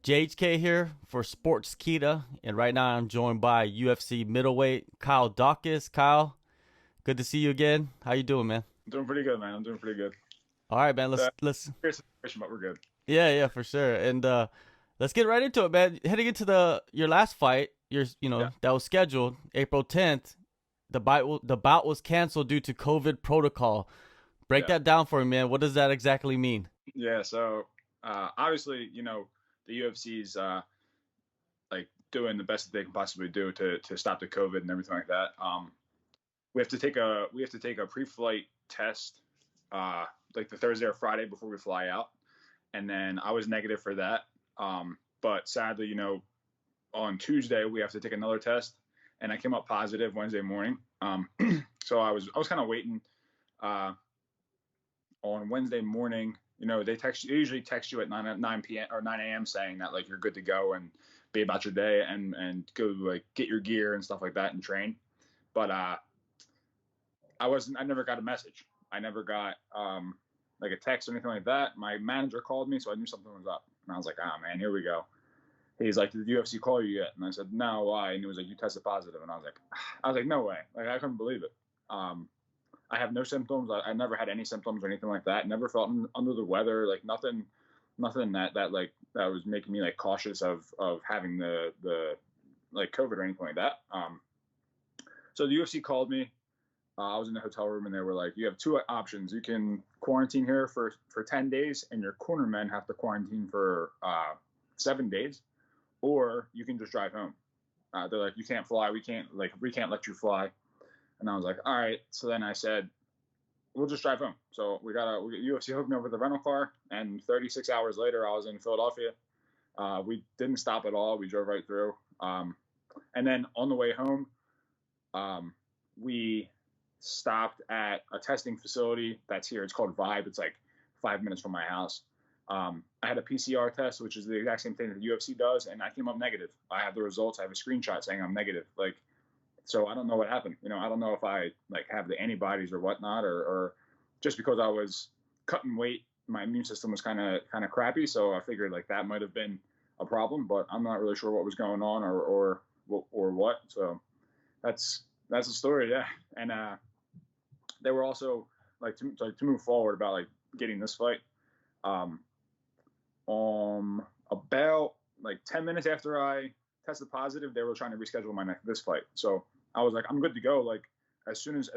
JHK here for Sportskeeda, and right now I'm joined by UFC middleweight Kyle Daukaus. Kyle, good to see you again. How you doing, man? I'm doing pretty good, man. I'm doing pretty good. All right, man. Uh, Let's Here's a situation, but we're good. yeah, for sure. And let's get right into it, man. Heading into your last fight, Yeah. that was scheduled April 10th. The bout was canceled due to COVID protocol. Break Yeah. that down for me, man. What does that exactly mean? Yeah. So obviously, the UFC's like doing the best that they can possibly do to stop the COVID and everything like that. We have to take a pre-flight test like the Thursday or Friday before we fly out, and then I was negative for that. But sadly, on Tuesday we have to take another test, and I came up positive Wednesday morning. So I was kind of waiting. On Wednesday morning, they usually text you at 9 p.m. or 9 a.m. saying that like you're good to go and be about your day and go like get your gear and stuff like that and train. But I never got a message. I never got like a text or anything like that. My manager called me, so I knew something was up. And I was like, oh man, here we go. He's like, did the UFC call you yet? And I said, no, why? And he was like, you tested positive. And I was like, no way. Like I couldn't believe it. I have no symptoms. I never had any symptoms or anything like that. Never felt under the weather. Like nothing that was making me like cautious of having the like COVID or anything like that. So the UFC called me. I was in the hotel room and they were like, you have two options. You can quarantine here for 10 days and your cornermen have to quarantine for 7 days, or you can just drive home. They're like, you can't fly. We can't let you fly. And I was like, all right. So then I said, we'll just drive home. So UFC hooked me up with a rental car, and 36 hours later, I was in Philadelphia. We didn't stop at all. We drove right through. And then on the way home, we stopped at a testing facility that's here. It's called Vibe. It's like 5 minutes from my house. I had a PCR test, which is the exact same thing that the UFC does, and I came up negative. I have the results. I have a screenshot saying I'm negative. So I don't know what happened. I don't know if I like have the antibodies or whatnot, or just because I was cutting weight, my immune system was kind of crappy. So I figured like that might have been a problem, but I'm not really sure what was going on or what. So that's the story, yeah. And they were also like to move forward about like getting this fight. About like 10 minutes after I tested positive, they were trying to reschedule this fight. So I was like, I'm good to go. Like as soon as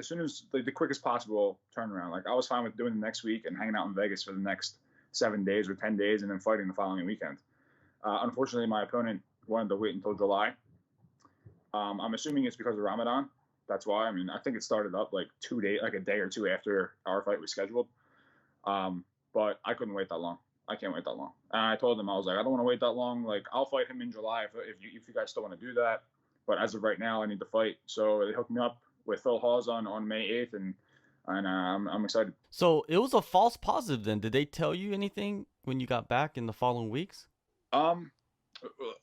like the quickest possible turnaround. Like I was fine with doing the next week and hanging out in Vegas for the next 7 days or 10 days and then fighting the following weekend. Unfortunately, my opponent wanted to wait until July. I'm assuming it's because of Ramadan. That's why. I mean, I think it started up like a day or two after our fight was scheduled. But I couldn't wait that long. I can't wait that long. And I told them, I was like, I don't want to wait that long. Like I'll fight him in July if you guys still want to do that. But as of right now, I need to fight. So they hooked me up with Phil Hawes on May 8th, and I'm excited. So it was a false positive then. Did they tell you anything when you got back in the following weeks? Um,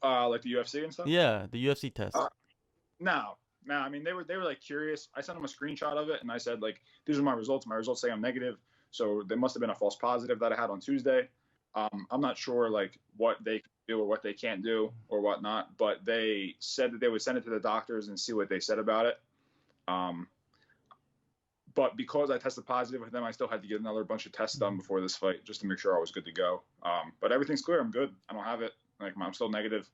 like the UFC and stuff. Yeah, the UFC test. No. I mean, they were like curious. I sent them a screenshot of it, and I said like, these are my results. My results say I'm negative. So there must have been a false positive that I had on Tuesday. I'm not sure like what they can do or what they can't do or whatnot, but they said that they would send it to the doctors and see what they said about it. But because I tested positive with them, I still had to get another bunch of tests done before this fight just to make sure I was good to go. But everything's clear. I'm good. I don't have it. Like I'm still negative,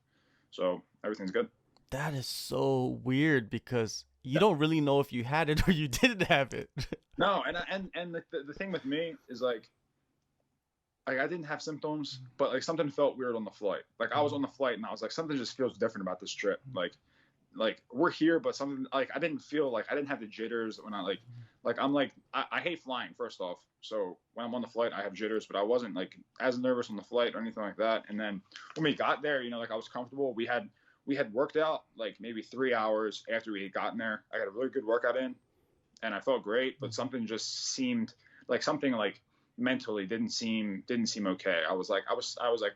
so everything's good. That is so weird because you don't really know if you had it or you didn't have it. No, and the thing with me is like I didn't have symptoms, but like something felt weird on the flight. Like I was on the flight and I was like, something just feels different about this trip. Like we're here, but something like I didn't feel like I didn't have the jitters when I hate flying first off. So when I'm on the flight, I have jitters, but I wasn't like as nervous on the flight or anything like that. And then when we got there, like I was comfortable. We had worked out like maybe 3 hours after we had gotten there. I got a really good workout in, and I felt great. But something just seemed like something like mentally didn't seem okay. I was like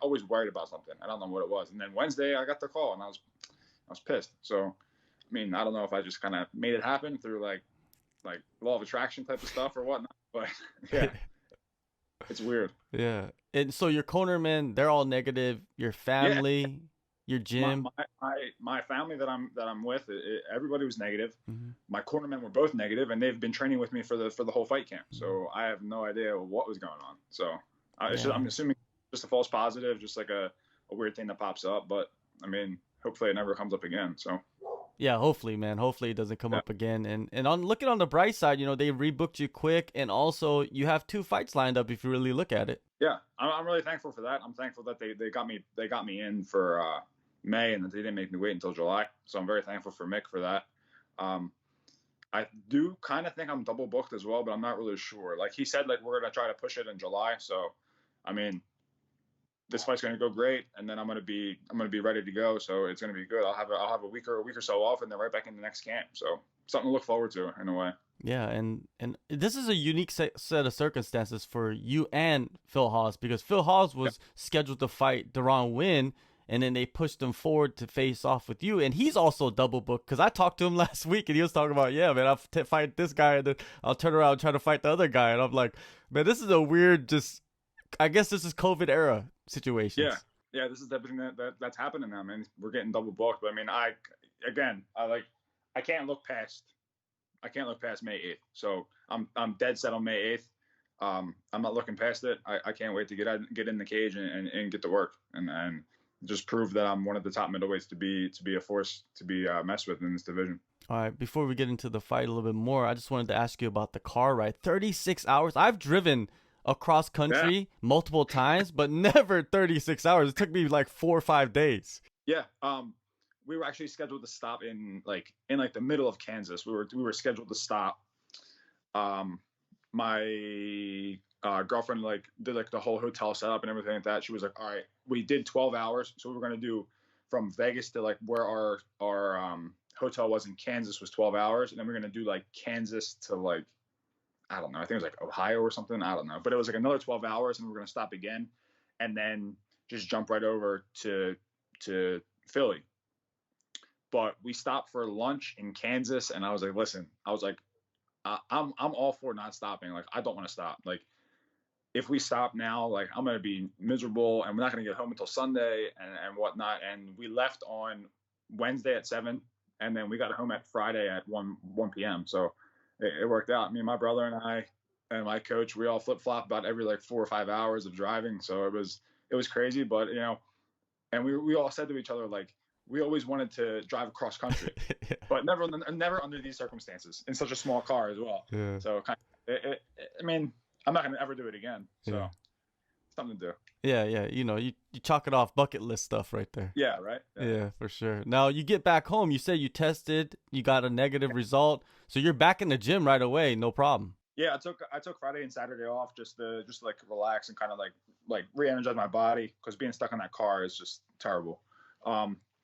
always worried about something. I don't know what it was. And then Wednesday I got the call and I was pissed. So I mean, I don't know if I just kind of made it happen through like law of attraction type of stuff or whatnot, but yeah, it's weird. Yeah. And so your cornermen, they're all negative. Your Yeah, family, your my gym. my my family that I'm with, everybody was negative. Hmm. My cornermen were both negative, and they've been training with me for the whole fight camp. So I have no idea what was going on. So Yeah. I'm assuming just a false positive, just like a weird thing that pops up. But I mean, hopefully it never comes up again. So Yeah, hopefully, man. Hopefully it doesn't come yeah, up again. And on looking on the bright side, they rebooked you quick, and also you have 2 fights lined up if you really look at it. yeah, I'm really thankful for that. I'm thankful that they got me in for May, and that they didn't make me wait until July. So I'm very thankful for Mick for that. Um, I do kind of think I'm double booked as well, but I'm not really sure. Like he said, like we're gonna try to push it in July. So, I mean, this fight's gonna go great, and then I'm gonna be ready to go. So it's gonna be good. I'll have a week or so off, and then right back in the next camp. So something to look forward to in a way. Yeah, and this is a unique set of circumstances for you and Phil Hawes, because Phil Hawes Yep. was scheduled to fight Deron Win, and then they pushed him forward to face off with you, and he's also double booked. Because I talked to him last week, and he was talking about, yeah, man, I'll fight this guy, and then I'll turn around and try to fight the other guy, and I'm like, man, this is a weird, just I guess this is COVID era situations. Yeah, yeah. This is everything that's happening now, man. We're getting double booked. But I mean, I can't look past May 8th. So I'm dead set on May 8th. I'm not looking past it. I can't wait to get in the cage and get to work and just prove that I'm one of the top middleweights to be a force to be messed with in this division. All right, before we get into the fight a little bit more, I just wanted to ask you about the car ride. 36 hours. I've driven across Yeah, country multiple times, but never 36 hours. It took me like 4 or 5 days. yeah. We were actually scheduled to stop in the middle of Kansas. We were scheduled to stop. Um, my girlfriend did the whole hotel setup and everything like that. She was like, all right, we did 12 hours, so we were gonna do from Vegas to where our hotel was in Kansas was 12 hours, and then we're gonna do Kansas to I don't know, I think it was Ohio or something, I don't know, but it was another 12 hours, and we're gonna stop again, and then just jump right over to Philly. But we stopped for lunch in Kansas, and I was like, listen, I'm all for not stopping. I don't want to stop. If we stop now, I'm gonna be miserable, and we're not gonna get home until Sunday and whatnot. And we left on Wednesday at 7, and then we got home at Friday at 1 p.m. So it worked out. Me and my brother and I and my coach, we all flip flop about every 4 or 5 hours of driving. So it was crazy, but and we all said to each other we always wanted to drive across country, but never under these circumstances in such a small car as well. Yeah. So I mean, I'm not gonna ever do it again. So Yeah. something to do. Yeah, yeah. You chalk it off bucket list stuff right there. Yeah, right. Yeah, for sure. Now you get back home. You said you tested, you got a negative result, so you're back in the gym right away, no problem. Yeah, I took Friday and Saturday off just to relax and kind of re-energize my body, because being stuck in that car is just terrible.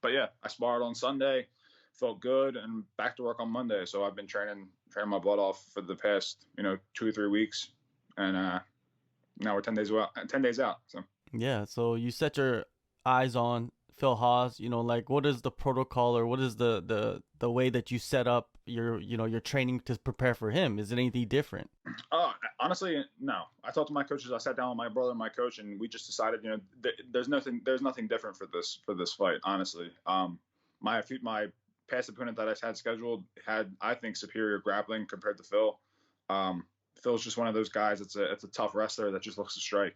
But yeah, I sparred on Sunday, felt good, and back to work on Monday. So I've been training my butt off for the past 2 or 3 weeks, and now we're 10 days out. 10 days out. So Yeah, so you set your eyes on Phil Hawes, what is the protocol, or what is the way that you set up your training to prepare for him? Is it anything different? honestly, no. I talked to my coaches. I sat down with my brother and my coach, and we just decided, there's nothing different for this fight. Honestly, my past opponent that I had scheduled had, I think, superior grappling compared to Phil. Phil's just one of those guys. It's a tough wrestler that just looks to strike.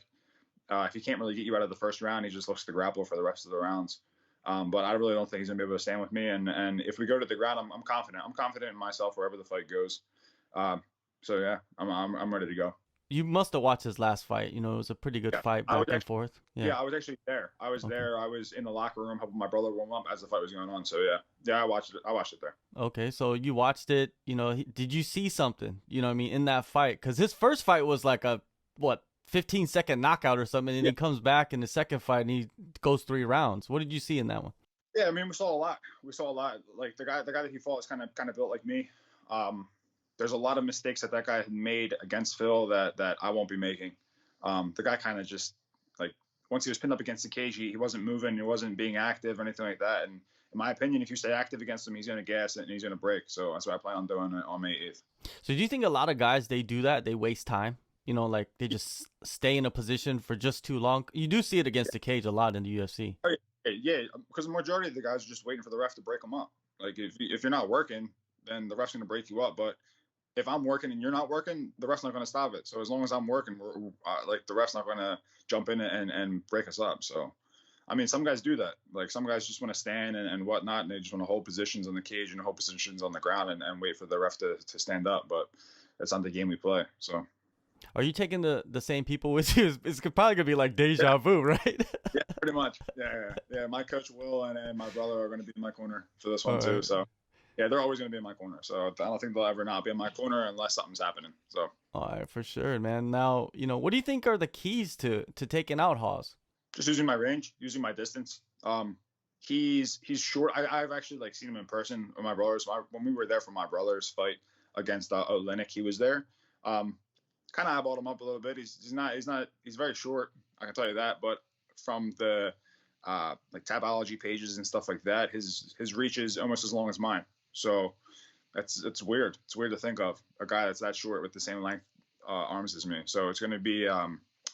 If he can't really get you out of the first round, he just looks to grapple for the rest of the rounds. But I really don't think he's gonna be able to stand with me. And if we go to the ground, I'm confident. I'm confident in myself wherever the fight goes. So yeah, I'm ready to go. You must have watched his last fight. It was a pretty good Yeah, fight I was back and actually, forth. yeah, I was actually there. I was Okay. there. I was in the locker room helping my brother warm up as the fight was going on. So yeah, I watched it. I watched it there. Okay, so you watched it. Did you see something? What I mean, in that fight? Because his first fight was like a 15-second knockout or something, and Yeah, he comes back in the second fight and he goes 3 rounds. What did you see in that one? yeah. I mean, we saw a lot. We saw a lot. The guy that he fought is kind of built like me. There's a lot of mistakes that guy had made against Phil that I won't be making. The guy kind of just once he was pinned up against the cage, he wasn't moving, he wasn't being active or anything like that. And in my opinion, if you stay active against him, he's going to gas it and he's going to break. So that's what I plan on doing on May 8th. So do you think a lot of guys, they do that? They waste time? you know, like they just stay in a position for just too long? You do see it against the cage a lot in the UFC. Oh, yeah, because the majority of the guys are just waiting for the ref to break them up. Like if you're not working, then the ref's gonna break you up. But if I'm working and you're not working, the ref's not gonna stop it. So as long as I'm working, like the ref's not gonna jump in and break us up. So I mean, some guys do that. Like some guys just want to stand and whatnot, and they just want to hold positions on the cage and hold positions on the ground and wait for the ref to stand up. But that's not the game we play. So. Are you taking the same people with you? It's probably gonna be like deja vu, right? Yeah, pretty much. Yeah. My coach Will and my brother are going to be in my corner for this one too. So, yeah, they're always going to be in my corner. So I don't think they'll ever not be in my corner unless something's happening. So. All right, for sure, man. Now, you know, what do you think are the keys to taking out Hawes? Just using my range, using my distance. He's short. I've actually like seen him in person with my brothers. When we were there for my brother's fight against Olenek, he was there. Kind of eyeballed him up a little bit. He's very short. I can tell you that. But from the like Tapology pages and stuff like that, his reach is almost as long as mine. So it's weird. It's weird to think of a guy that's that short with the same length arms as me. So it's gonna be a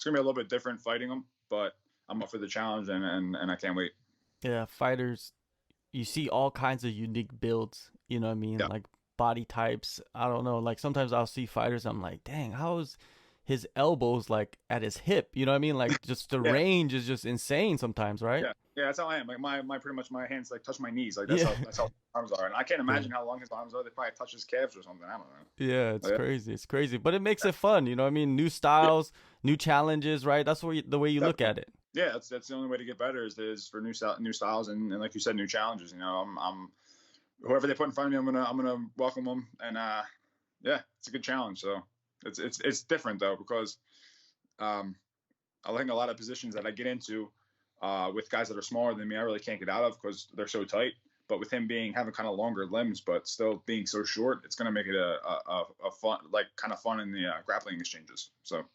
little bit different fighting him, but I'm up for the challenge and I can't wait. Yeah, fighters, you see all kinds of unique builds. You know what I mean? Yeah. Like body types. I don't know. Like sometimes I'll see fighters, I'm like, dang, how is his elbows like at his hip? You know what I mean? Like just the range is just insane sometimes, right? Yeah, that's how I am. Like my pretty much my hands like touch my knees. Like that's how arms are. And I can't imagine how long his arms are. They probably touch his calves or something. I don't know. Yeah, it's crazy. It's crazy. But it makes it fun, you know what I mean? New styles, new challenges, right? That's the way you look at it. Yeah, that's the only way to get better is for new styles and like you said, new challenges. You know, I'm whoever they put in front of me, I'm gonna welcome them, and yeah, it's a good challenge. So it's different though because I think a lot of positions that I get into with guys that are smaller than me, I really can't get out of because they're so tight. But with him having kind of longer limbs, but still being so short, it's gonna make it a fun, like kind of fun in the grappling exchanges. So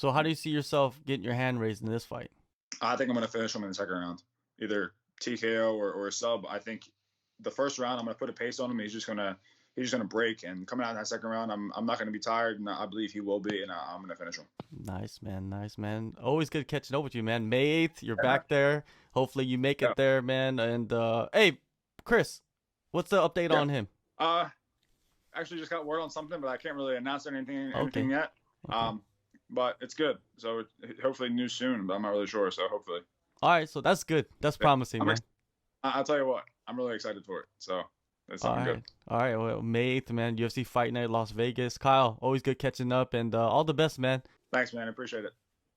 how do you see yourself getting your hand raised in this fight? I think I'm gonna finish him in the second round, either TKO or a sub. I think the first round I'm gonna put a pace on him. He's just gonna break, and coming out in that second round, I'm not gonna be tired, and I believe he will be, and I'm gonna finish him. Nice man. Always good catching up with you, man. May 8th, you're back there. Hopefully you make it there, man. And hey, Chris, what's the update on him? Actually just got word on something, but I can't really announce anything yet. Okay. But it's good. So hopefully news soon, but I'm not really sure. So hopefully. All right, so that's good. That's promising, man. I'll tell you what, I'm really excited for it. So that's something good. All right, well, May 8th, man. UFC Fight Night, Las Vegas. Kyle, always good catching up, and all the best, man. Thanks, man. I appreciate it.